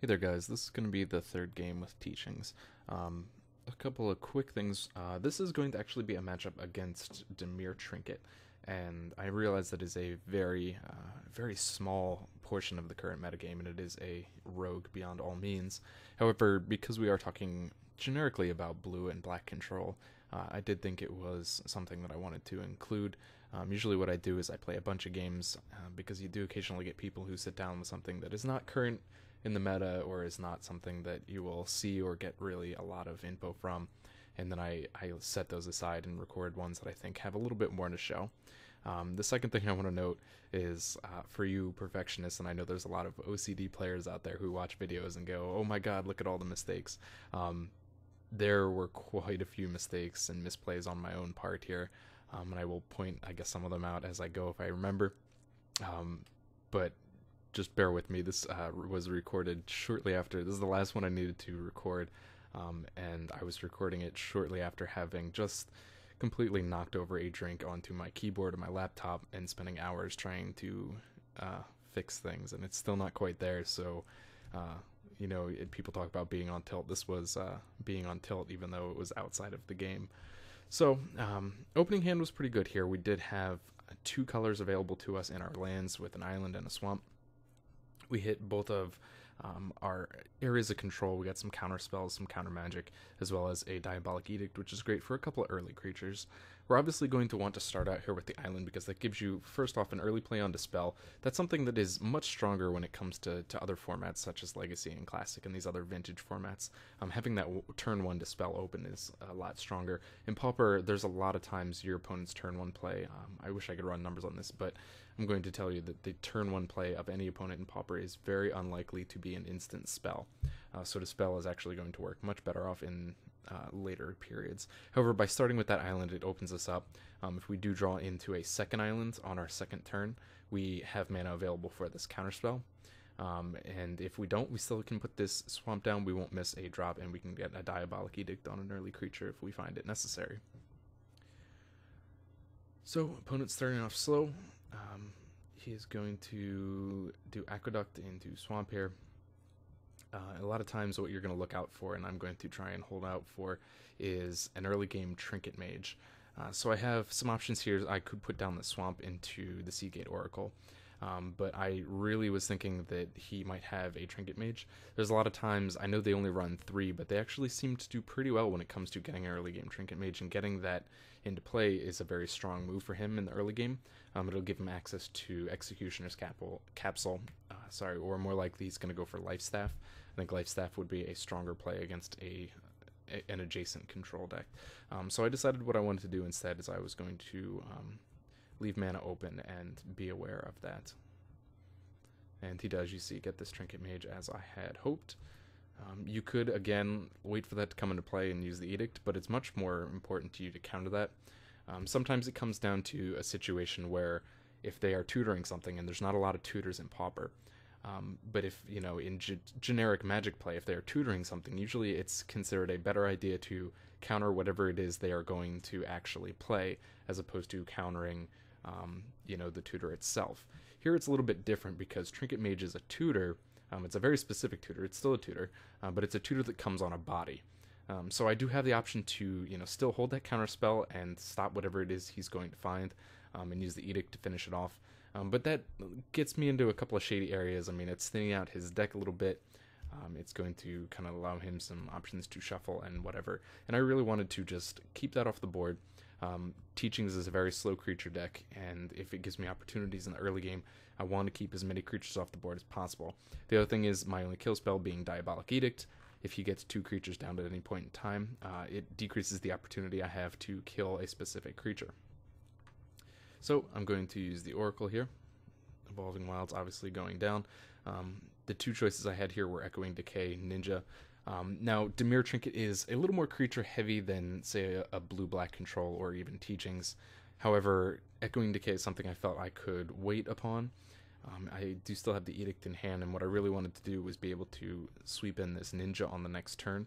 Hey there guys, this is going to be the third game with teachings. A couple of quick things. This is going to actually be a matchup against Demir Trinket, and I realize that is a very small portion of the current metagame, and it is a rogue beyond all means. However, because we are talking generically about blue and black control, I did think it was something that I wanted to include. Usually what I do is I play a bunch of games, because you do occasionally get people who sit down with something that is not current in the meta or is not something that you will see or get really a lot of info from, and then I set those aside and record ones that I think have a little bit more to show. The second thing I want to note is for you perfectionists, and I know there's a lot of OCD players out there who watch videos and go, oh my god, look at all the mistakes. There were quite a few mistakes and misplays on my own part here, and I will point, I guess, some of them out as I go if I remember. But just bear with me. This was recorded shortly after. This is the last one I needed to record, and I was recording it shortly after having just completely knocked over a drink onto my keyboard and my laptop and spending hours trying to fix things, and it's still not quite there. So people talk about being on tilt. This was being on tilt even though it was outside of the game. So opening hand was pretty good here. We did have two colors available to us in our lands with an island and a swamp. We hit both of our areas of control. We got some counter spells, some counter magic, as well as a Diabolic Edict, which is great for a couple of early creatures. We're obviously going to want to start out here with the island because that gives you, first off, an early play on Dispel. That's something that is much stronger when it comes to other formats such as Legacy and Classic and these other vintage formats. Having that turn 1 Dispel open is a lot stronger. In Pauper, there's a lot of times your opponent's turn 1 play. I wish I could run numbers on this, but I'm going to tell you that the turn 1 play of any opponent in Pauper is very unlikely to be an instant spell. So Dispel is actually going to work much better off in later periods. However, by starting with that island, it opens us up. If we do draw into a second island on our second turn, we have mana available for this counterspell. And if we don't, we still can put this swamp down. We won't miss a drop, and we can get a Diabolic Edict on an early creature if we find it necessary. So, opponent's starting off slow. He is going to do Aqueduct into Swamp here. A lot of times what you're going to look out for, and I'm going to try and hold out for, is an early game Trinket Mage. So I have some options here. I could put down the Swamp into the Seagate Oracle, but I really was thinking that he might have a Trinket Mage. There's a lot of times, I know they only run 3, but they actually seem to do pretty well when it comes to getting an early game Trinket Mage, and getting that into play is a very strong move for him in the early game. It'll give him access to Executioner's Capsule, or more likely he's going to go for Life Staff. I think Life Staff would be a stronger play against an adjacent control deck. So I decided what I wanted to do instead is I was going to leave mana open and be aware of that. And he does, you see, get this Trinket Mage as I had hoped. You could, again, wait for that to come into play and use the Edict, but it's much more important to you to counter that. Sometimes it comes down to a situation where if they are tutoring something, and there's not a lot of tutors in Pauper, but if, in generic Magic play, if they are tutoring something, usually it's considered a better idea to counter whatever it is they are going to actually play, as opposed to countering, the tutor itself. Here it's a little bit different because Trinket Mage is a tutor. It's a very specific tutor. It's still a tutor, but it's a tutor that comes on a body. So I do have the option to, still hold that counter spell and stop whatever it is he's going to find, and use the Edict to finish it off. But that gets me into a couple of shady areas. I mean, it's thinning out his deck a little bit. It's going to kind of allow him some options to shuffle and whatever. And I really wanted to just keep that off the board. Teachings is a very slow creature deck, and if it gives me opportunities in the early game, I want to keep as many creatures off the board as possible. The other thing is my only kill spell being Diabolic Edict. If he gets 2 creatures down at any point in time, it decreases the opportunity I have to kill a specific creature. So I'm going to use the Oracle here. Evolving Wilds obviously going down. The 2 choices I had here were Echoing Decay, Ninja. Now, Demir Trinket is a little more creature heavy than, say, a blue-black control or even Teachings. However, Echoing Decay is something I felt I could wait upon. I do still have the Edict in hand, and what I really wanted to do was be able to sweep in this Ninja on the next turn.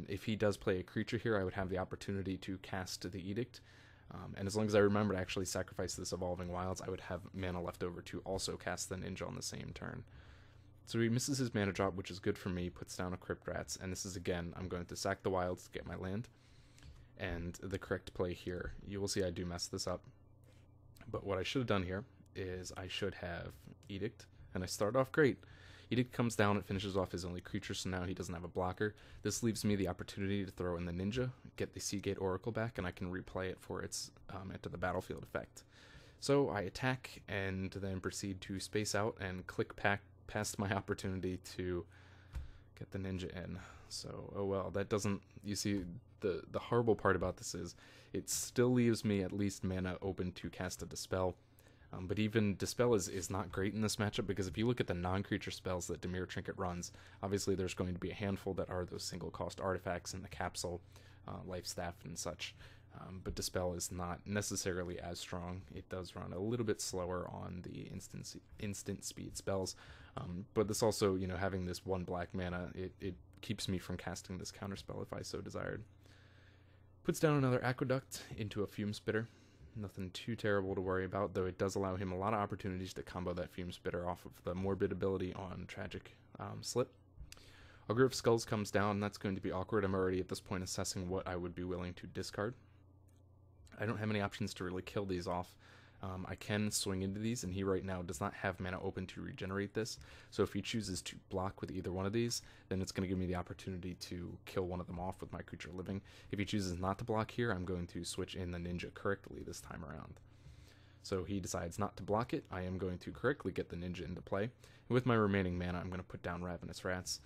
If he does play a creature here, I would have the opportunity to cast the Edict. And as long as I remember to actually sacrifice this Evolving Wilds, I would have mana left over to also cast the Ninja on the same turn. So he misses his mana drop, which is good for me, puts down a Crypt Rats, and this is, again, I'm going to sack the wilds to get my land. And the correct play here, you will see I do mess this up. But what I should have done here is I should have Edict, and I start off great. Edict comes down, it finishes off his only creature, so now he doesn't have a blocker. This leaves me the opportunity to throw in the Ninja, get the Seagate Oracle back, and I can replay it for its enter the battlefield effect. So I attack, and then proceed to space out and click past my opportunity to get the Ninja in. So, oh well, that doesn't, you see, the horrible part about this is, it still leaves me at least mana open to cast a Dispel. But even Dispel is not great in this matchup, because if you look at the non-creature spells that Dimir Trinket runs, obviously there's going to be a handful that are those single-cost artifacts in the capsule, Life Staff and such. But Dispel is not necessarily as strong. It does run a little bit slower on the instant speed spells. But this also, you know, having this 1 black mana, it keeps me from casting this counterspell if I so desired. Puts down another Aqueduct into a Fume Spitter. Nothing too terrible to worry about, though it does allow him a lot of opportunities to combo that Fume Spitter off of the Morbid ability on Tragic Slip. Augur of Skulls comes down, that's going to be awkward. I'm already at this point assessing what I would be willing to discard. I don't have any options to really kill these off. I can swing into these, and he right now does not have mana open to regenerate this, so if he chooses to block with either one of these, then it's going to give me the opportunity to kill one of them off with my creature living. If he chooses not to block here, I'm going to switch in the Ninja correctly this time around. So he decides not to block it, I am going to correctly get the Ninja into play, and with my remaining mana I'm going to put down Ravenous Rats.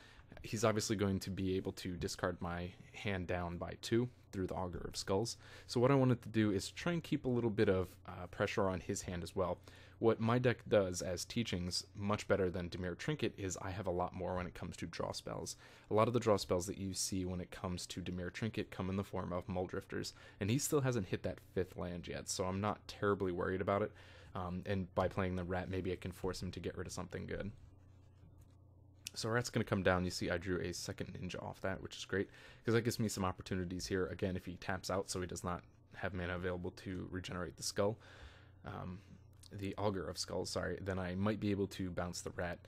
He's obviously going to be able to discard my hand down by 2 through the Augur of Skulls. So what I wanted to do is try and keep a little bit of pressure on his hand as well. What my deck does as teachings, much better than Dimir Trinket, is I have a lot more when it comes to draw spells. A lot of the draw spells that you see when it comes to Dimir Trinket come in the form of Mulldrifters, and he still hasn't hit that 5th land yet, so I'm not terribly worried about it. And by playing the Rat, maybe I can force him to get rid of something good. So Rat's going to come down. You see I drew a second Ninja off that, which is great, because that gives me some opportunities here. Again, if he taps out so he does not have mana available to regenerate the skull, the Augur of Skulls, sorry, then I might be able to bounce the Rat.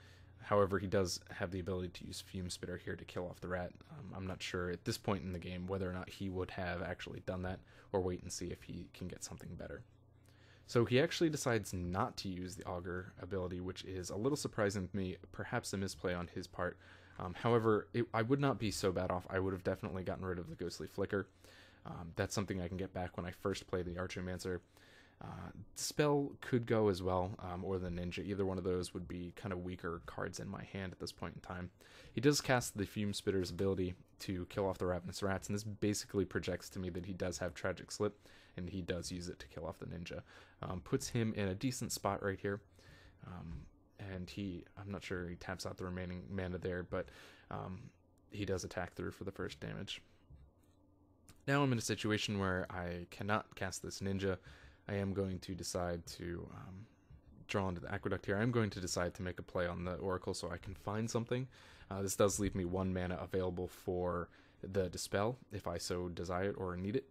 However, he does have the ability to use Fume Spitter here to kill off the Rat. I'm not sure at this point in the game whether or not he would have actually done that, or wait and see if he can get something better. So he actually decides not to use the Augur ability, which is a little surprising to me, perhaps a misplay on his part. However, I would not be so bad off. I would have definitely gotten rid of the Ghostly Flicker. That's something I can get back when I first play the Archomancer. Spell could go as well, or the Ninja. Either one of those would be kind of weaker cards in my hand at this point in time. He does cast the Fume Spitter's ability to kill off the Ravenous Rats, and this basically projects to me that he does have Tragic Slip, and he does use it to kill off the Ninja. Puts him in a decent spot right here, and I'm not sure he taps out the remaining mana there, but he does attack through for the first damage. Now I'm in a situation where I cannot cast this Ninja. I am going to decide to draw into the Aqueduct here. I'm going to decide to make a play on the Oracle so I can find something. This does leave me 1 mana available for the Dispel, if I so desire it or need it.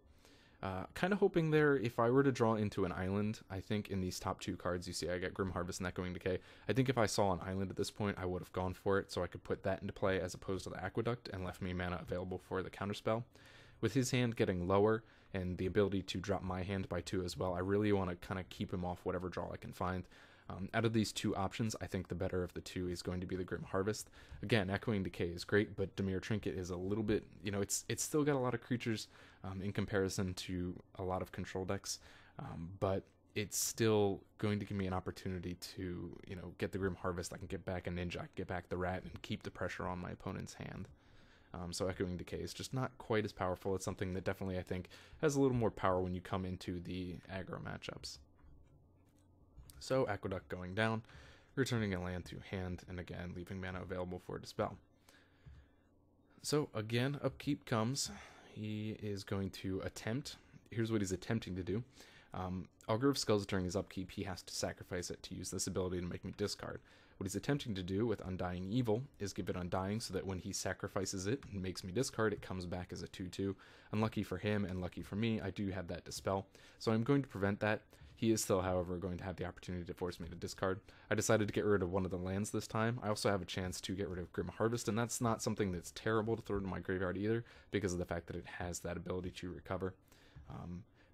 Kind of hoping there, if I were to draw into an island, I think in these top 2 cards, you see I get Grim Harvest and Echoing Decay. I think if I saw an island at this point, I would have gone for it, so I could put that into play as opposed to the Aqueduct, and left me mana available for the Counterspell. With his hand getting lower, and the ability to drop my hand by 2 as well, I really want to kind of keep him off whatever draw I can find. Out of these 2 options, I think the better of the 2 is going to be the Grim Harvest. Again, Echoing Decay is great, but Dimir Trinket is a little bit, you know, it's still got a lot of creatures in comparison to a lot of control decks, but it's still going to give me an opportunity to, you know, get the Grim Harvest. I can get back a Ninja, I can get back the Rat, and keep the pressure on my opponent's hand. So Echoing Decay is just not quite as powerful. It's something that definitely, I think, has a little more power when you come into the aggro matchups. So Aqueduct going down, returning a land to hand, and again, leaving mana available for Dispel. So again, upkeep comes. He is going to attempt, here's what he's attempting to do. Augur of Skulls, during his upkeep, he has to sacrifice it to use this ability to make me discard. What he's attempting to do with Undying Evil is give it Undying so that when he sacrifices it and makes me discard, it comes back as a 2/2. Unlucky for him and lucky for me, I do have that Dispel, so I'm going to prevent that. He is still, however, going to have the opportunity to force me to discard. I decided to get rid of one of the lands this time. I also have a chance to get rid of Grim Harvest, and that's not something that's terrible to throw to my graveyard either, because of the fact that it has that ability to recover.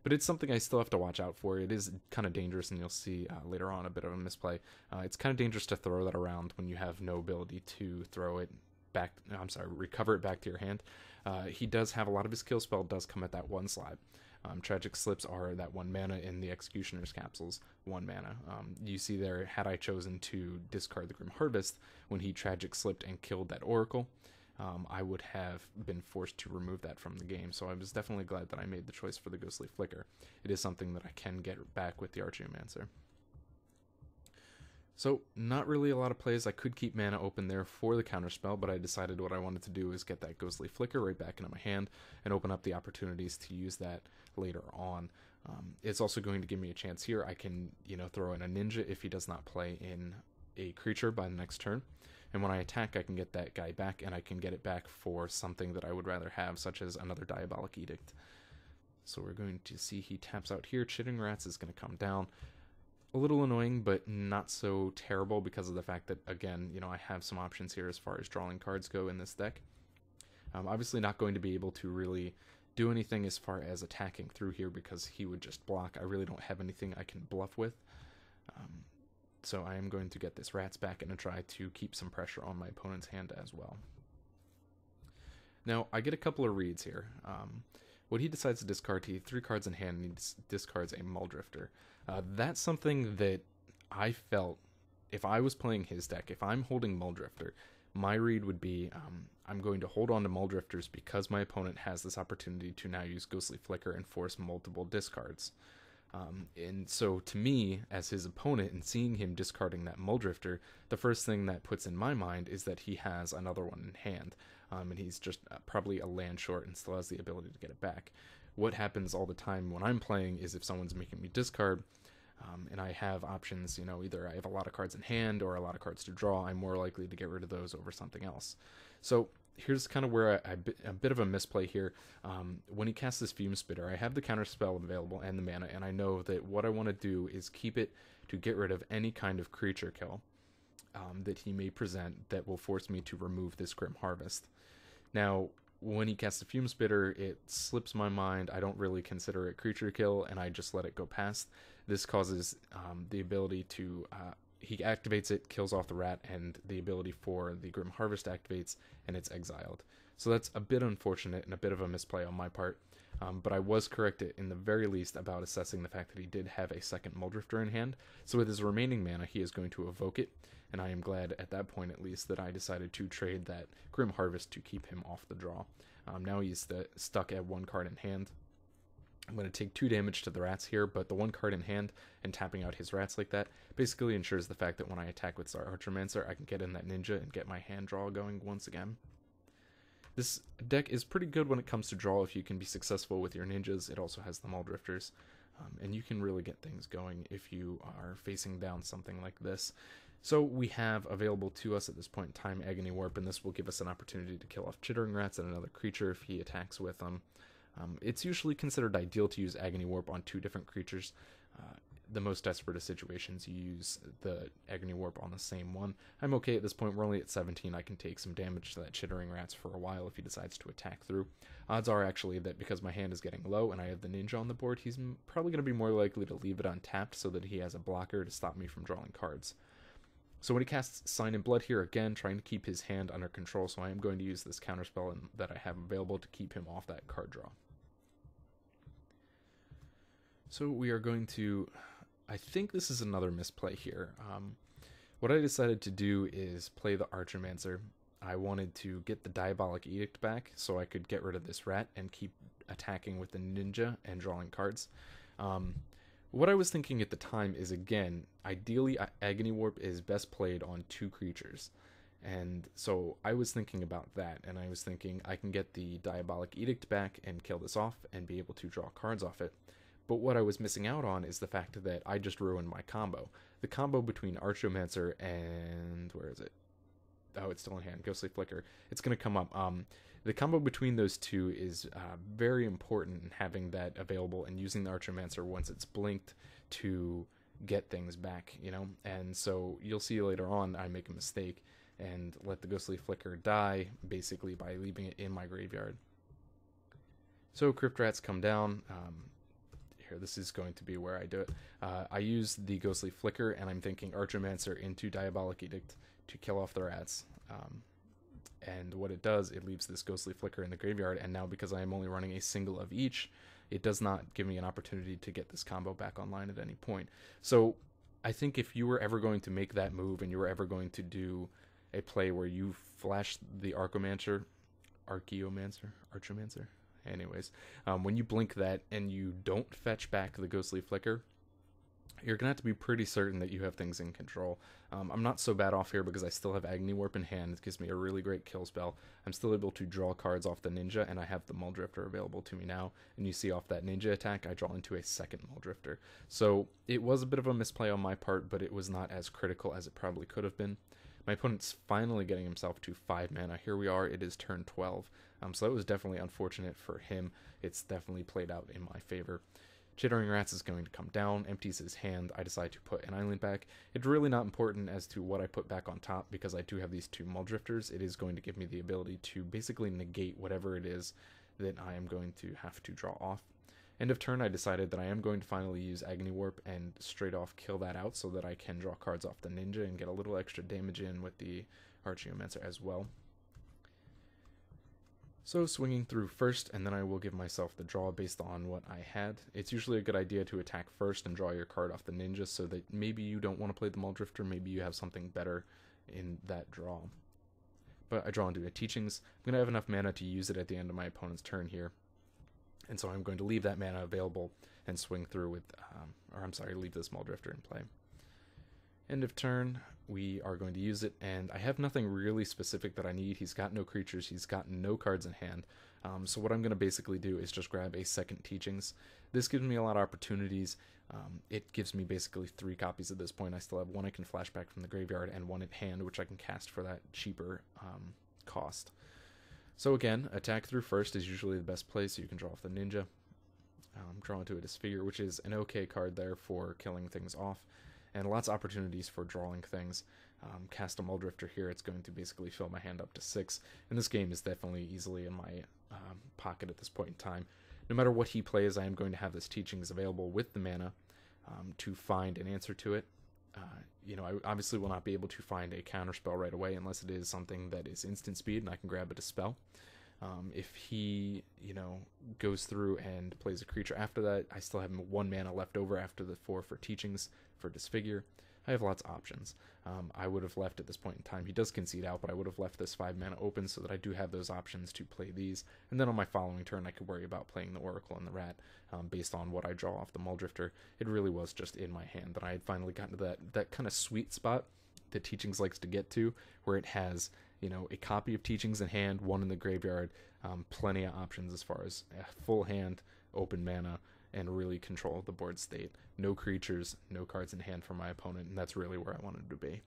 But it's something I still have to watch out for. It is kind of dangerous, and you'll see later on a bit of a misplay. It's kind of dangerous to throw that around when you have no ability to throw it back. Recover it back to your hand. He does have a lot of his kill spell does come at that one slide. Tragic Slips are that 1 mana in the Executioner's Capsules, 1 mana. You see there, had I chosen to discard the Grim Harvest when he Tragic Slipped and killed that Oracle, I would have been forced to remove that from the game. So I was definitely glad that I made the choice for the Ghostly Flicker. It is something that I can get back with the Archaeomancer. So, not really a lot of plays. I could keep mana open there for the counterspell, but I decided what I wanted to do is get that Ghostly Flicker right back into my hand and open up the opportunities to use that later on. It's also going to give me a chance here. I can, throw in a Ninja if he does not play in a creature by the next turn. And when I attack, I can get that guy back, and I can get it back for something that I would rather have, such as another Diabolic Edict. So we're going to see he taps out here. Chittering Rats is going to come down. A little annoying, but not so terrible because of the fact that, again, I have some options here as far as drawing cards go in this deck. I'm obviously not going to be able to really do anything as far as attacking through here because he would just block. I really don't have anything I can bluff with. So I am going to get this Rats back and try to keep some pressure on my opponent's hand as well. Now, I get a couple of reads here. What he decides to discard, he has 3 cards in hand, and he discards a Muldrifter. That's something that I felt, if I was playing his deck, if I'm holding Muldrifter, my read would be, I'm going to hold on to Muldrifters because my opponent has this opportunity to now use Ghostly Flicker and force multiple discards. And so to me, as his opponent, and seeing him discarding that Muldrifter, the first thing that puts in my mind is that he has another one in hand. And he's just probably a land short and still has the ability to get it back. What happens all the time when I'm playing is if someone's making me discard, and I have options, either I have a lot of cards in hand or a lot of cards to draw, I'm more likely to get rid of those over something else. So here's kind of where a bit of a misplay here. When he casts this Fume Spitter, I have the counterspell available and the mana, and I know that what I want to do is keep it to get rid of any kind of creature kill that he may present that will force me to remove this Grim Harvest. Now, when he casts a Fume Spitter, it slips my mind. I don't really consider it creature kill, and I just let it go past. This causes the ability to... he activates it, kills off the rat, and the ability for the Grim Harvest activates, and it's exiled. So that's a bit unfortunate and a bit of a misplay on my part. But I was correct in the very least about assessing the fact that he did have a second Muldrifter in hand. So with his remaining mana, he is going to evoke it, and I am glad at that point at least that I decided to trade that Grim Harvest to keep him off the draw. Now he's stuck at 1 card in hand. I'm going to take 2 damage to the rats here, but the 1 card in hand and tapping out his rats like that basically ensures the fact that when I attack with our Archaeomancer, I can get in that Ninja and get my hand draw going once again. This deck is pretty good when it comes to draw if you can be successful with your Ninjas. It also has the Muldrifters, and you can really get things going if you are facing down something like this. So we have available to us at this point in time Agony Warp, and this will give us an opportunity to kill off Chittering Rats and another creature if he attacks with them. It's usually considered ideal to use Agony Warp on 2 different creatures. The most desperate of situations, you use the Agony Warp on the same one. I'm okay at this point. We're only at 17. I can take some damage to that Chittering Rats for a while if he decides to attack through. Odds are actually that because my hand is getting low and I have the Ninja on the board, he's probably going to be more likely to leave it untapped so that he has a blocker to stop me from drawing cards. So when he casts Sign in Blood here, again, trying to keep his hand under control, so I am going to use this counterspell that I have available to keep him off that card draw. So we are going to... I think this is another misplay here. What I decided to do is play the Archaeomancer. I wanted to get the Diabolic Edict back so I could get rid of this rat and keep attacking with the Ninja and drawing cards. What I was thinking at the time is, again, ideally Agony Warp is best played on 2 creatures. And so I was thinking about that, and I was thinking I can get the Diabolic Edict back and kill this off and be able to draw cards off it. But what I was missing out on is the fact that I just ruined my combo. The combo between Archaeomancer and... where is it? Oh, it's still in hand. Ghostly Flicker. It's going to come up. The combo between those 2 is very important in having that available and using the Archaeomancer once it's blinked to get things back, you know? And so you'll see later on I make a mistake and let the Ghostly Flicker die, basically by leaving it in my graveyard. So Crypt Rats come down. Here, this is going to be where I do it. I use the Ghostly Flicker, and I'm thinking Archomancer into Diabolic Edict to kill off the rats. And what it does, it leaves this Ghostly Flicker in the graveyard, and now because I am only running a single of each, it does not give me an opportunity to get this combo back online at any point. So I think if you were ever going to make that move, and you were ever going to do a play where you flash the Archomancer, anyways, when you blink that and you don't fetch back the Ghostly Flicker, you're gonna have to be pretty certain that you have things in control. I'm not so bad off here because I still have Agni Warp in hand. It gives me a really great kill spell. I'm still able to draw cards off the Ninja, and I have the Muldrifter available to me now. And you see off that Ninja attack, I draw into a second Muldrifter. So it was a bit of a misplay on my part, but it was not as critical as it probably could have been. My opponent's finally getting himself to 5 mana. Here we are, it is turn 12. So that was definitely unfortunate for him. It's definitely played out in my favor. Chittering Rats is going to come down, empties his hand. I decide to put an island back. It's really not important as to what I put back on top because I do have these 2 Muldrifters. It is going to give me the ability to basically negate whatever it is that I am going to have to draw off. End of turn, I decided that I am going to finally use Agni Warp and straight off kill that out so that I can draw cards off the Ninja and get a little extra damage in with the Archaeomancer as well. So swinging through first, and then I will give myself the draw based on what I had. It's usually a good idea to attack first and draw your card off the Ninja so that maybe you don't want to play the Muldrifter, maybe you have something better in that draw. But I draw into a Teachings. I'm going to have enough mana to use it at the end of my opponent's turn here. And so I'm going to leave that mana available and swing through with, leave this Muldrifter in play. End of turn, we are going to use it, and I have nothing really specific that I need. He's got no creatures, he's got no cards in hand. So what I'm going to basically do is just grab a second Teachings. This gives me a lot of opportunities. It gives me basically 3 copies at this point. I still have 1 I can flash back from the graveyard and 1 at hand, which I can cast for that cheaper cost. So again, attack through first is usually the best place, so you can draw off the Ninja. Draw into a Disfigure, which is an okay card there for killing things off. And lots of opportunities for drawing things. Cast a Muldrifter here, it's going to basically fill my hand up to 6. And this game is definitely easily in my pocket at this point in time. No matter what he plays, I am going to have this Teachings available with the mana to find an answer to it. I obviously will not be able to find a counterspell right away unless it is something that is instant speed and I can grab it to spell. If he, goes through and plays a creature after that, I still have 1 mana left over after the 4 for Teachings for Disfigure. I have lots of options. I would have left at this point in time. He does concede out, but I would have left this 5 mana open so that I do have those options to play these. And then on my following turn, I could worry about playing the Oracle and the Rat based on what I draw off the Muldrifter. It really was just in my hand that I had finally gotten to that kind of sweet spot that Teachings likes to get to, where it has, a copy of Teachings in hand, 1 in the graveyard, plenty of options as far as full hand, open mana, and really control the board state. No creatures, no cards in hand for my opponent, and that's really where I wanted to be.